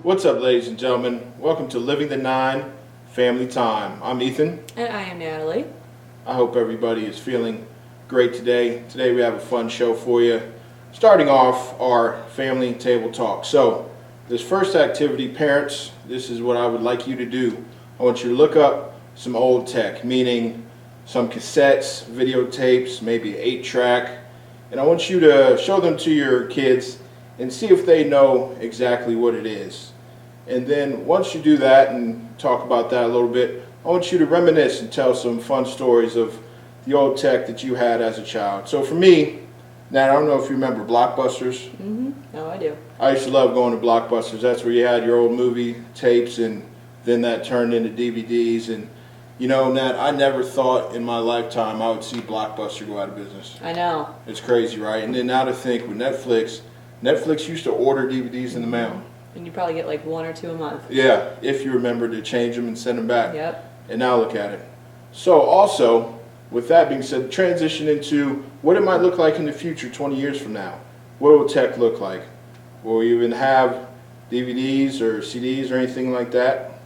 What's up, ladies and gentlemen? Welcome to Living the Nine Family Time. I'm Ethan. And I am Natalie. I hope everybody is feeling great today. Today we have a fun show for you. Starting off our family table talk. So, this first activity, parents, this is what I would like you to do. I want you to look up some old tech, meaning some cassettes, videotapes, maybe an 8-track, and I want you to show them to your kids and see if they know exactly what it is. And then once you do that and talk about that a little bit, I want you to reminisce and tell some fun stories of the old tech that you had as a child. So for me, Nat, I don't know if you remember Blockbusters. No, I do. I used to love going to Blockbusters. That's where you had your old movie tapes, and then that turned into DVDs. And you know, Nat, I never thought in my lifetime I would see Blockbuster go out of business. I know. It's crazy, right? And then now to think with Netflix used to order DVDs in the mail. And you probably get like 1 or 2 a month. Yeah, if you remember to change them and send them back. Yep. And now look at it. So also, with that being said, transition into what it might look like in the future 20 years from now. What will tech look like? Will we even have DVDs or CDs or anything like that?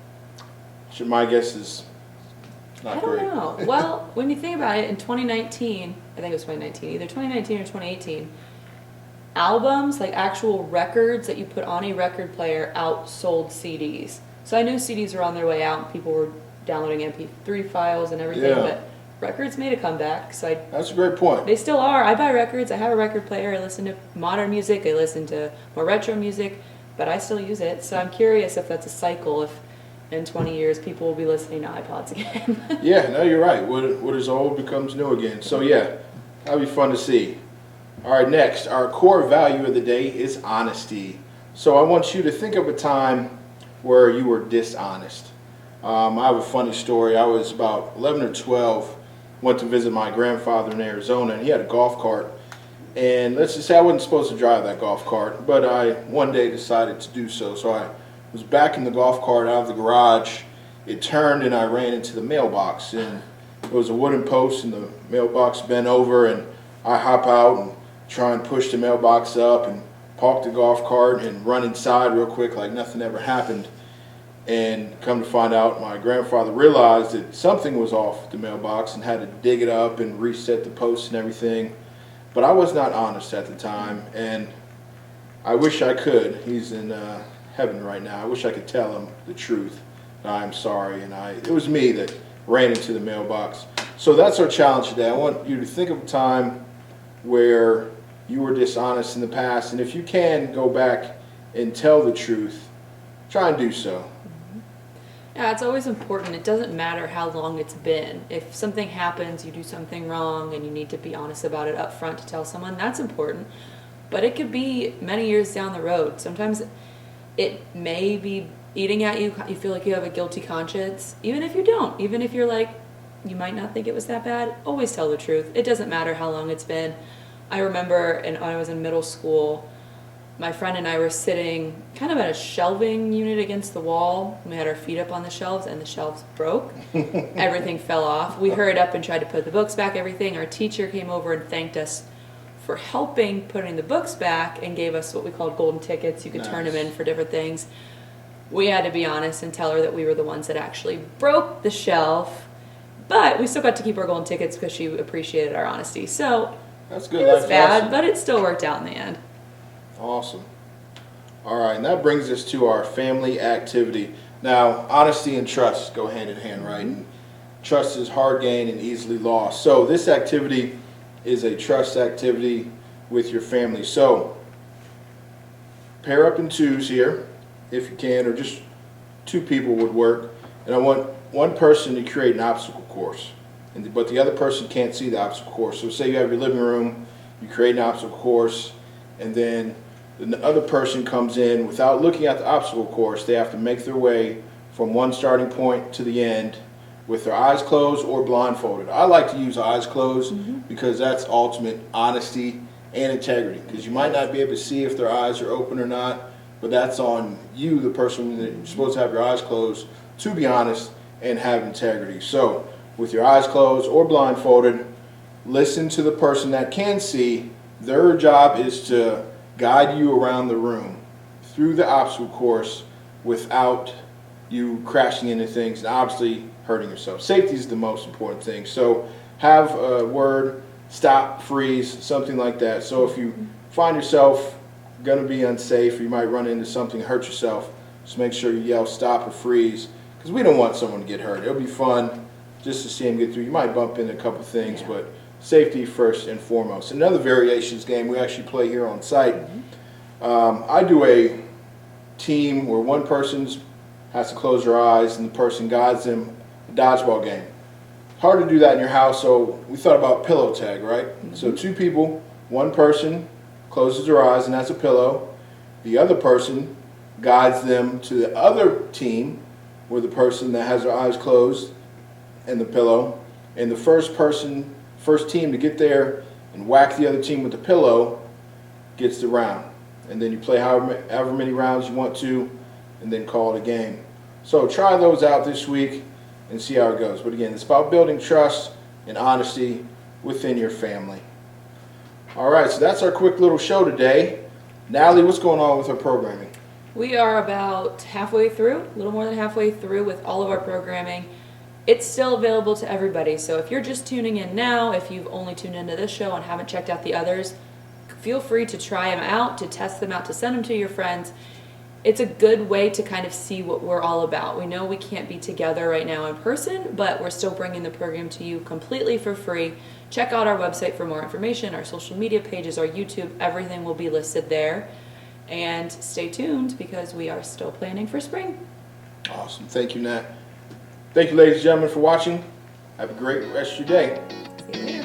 My guess is not great. I don't know. Well, when you think about it, in 2019, I think it was 2019, either 2019 or 2018, albums, like actual records that you put on a record player, outsold CDs. So I knew CDs were on their way out and people were downloading MP3 files and everything, Yeah. but records made a comeback. So That's a great point. they still are. I buy records. I have a record player. I listen to modern music. I listen to more retro music, but I still use it. So I'm curious if that's a cycle, if in 20 years people will be listening to iPods again. Yeah, no, you're right. What is old becomes new again. So yeah, that'll be fun to see. All right, next, our core value of the day is honesty. So I want you to think of a time where you were dishonest. I have a funny story. I was about 11 or 12, went to visit my grandfather in Arizona, and he had a golf cart. And let's just say I wasn't supposed to drive that golf cart, but I one day decided to do so. So I was backing the golf cart out of the garage. It turned and I ran into the mailbox, and it was a wooden post and the mailbox bent over, and I hop out and try and push the mailbox up and park the golf cart and run inside real quick like nothing ever happened. And come to find out, my grandfather realized that something was off the mailbox and had to dig it up and reset the posts and everything. But I was not honest at the time, and I wish I could. He's in heaven right now. I wish I could tell him the truth. I'm sorry, and it was me that ran into the mailbox. So that's our challenge today. I want you to think of a time where you were dishonest in the past, and if you can go back and tell the truth, try and do so. Yeah, it's always important. It doesn't matter how long it's been. If something happens, you do something wrong, and you need to be honest about it up front to tell someone, that's important. But it could be many years down the road. Sometimes it may be eating at you. You feel like you have a guilty conscience. Even if you don't. Even if you're like, you might not think it was that bad. Always tell the truth. It doesn't matter how long it's been. I remember when I was in middle school, my friend and I were sitting kind of at a shelving unit against the wall. We had our feet up on the shelves, and the shelves broke. Everything fell off. We hurried up and tried to put the books back, everything. Our teacher came over and thanked us for helping putting the books back and gave us what we called golden tickets. You could turn them in for different things. We had to be honest and tell her that we were the ones that actually broke the shelf. But we still got to keep our golden tickets because she appreciated our honesty. So That's good. it was life bad, lesson. but it still worked out in the end. Awesome. All right, and that brings us to our family activity. Now, honesty and trust go hand in hand, right? And trust is hard gained and easily lost. So this activity is a trust activity with your family. So pair up in twos here, if you can, or just 2 people would work. And I want one person to create an obstacle course, but the other person can't see the obstacle course. So say you have your living room, you create an obstacle course, and then the other person comes in without looking at the obstacle course. They have to make their way from one starting point to the end with their eyes closed or blindfolded. I like to use eyes closed because that's ultimate honesty and integrity, because you might not be able to see if their eyes are open or not, but that's on you, the person that you're supposed to have your eyes closed, to be honest and have integrity. So with your eyes closed or blindfolded, listen to the person that can see. Their job is to guide you around the room through the obstacle course without you crashing into things and obviously hurting yourself. Safety is the most important thing. So have a word, stop, freeze, something like that. So if you find yourself going to be unsafe, or you might run into something, hurt yourself, just make sure you yell stop or freeze, because we don't want someone to get hurt. It'll be fun just to see them get through. You might bump into a couple things, but safety first and foremost. Another variations game we actually play here on site. I do a team where one person has to close their eyes and the person guides them, a dodgeball game. Hard to do that in your house, so we thought about pillow tag, right? So two people, one person closes their eyes and has a pillow. The other person guides them to the other team where the person that has their eyes closed and the pillow. And the first team to get there and whack the other team with the pillow gets the round. And then you play however many rounds you want to, and then call it a game. So try those out this week and see how it goes. But again, it's about building trust and honesty within your family. All right, so that's our quick little show today. Natalie, what's going on with our programming? We are about halfway through, a little more than halfway through with all of our programming. It's still available to everybody, so if you're just tuning in now, if you've only tuned into this show and haven't checked out the others, feel free to try them out, to test them out, to send them to your friends. It's a good way to kind of see what we're all about. We know we can't be together right now in person, but we're still bringing the program to you completely for free. Check out our website for more information, our social media pages, our YouTube, everything will be listed there. And stay tuned because we are still planning for spring. Awesome. Thank you, Nat. Thank you, ladies and gentlemen, for watching. Have a great rest of your day. See you later.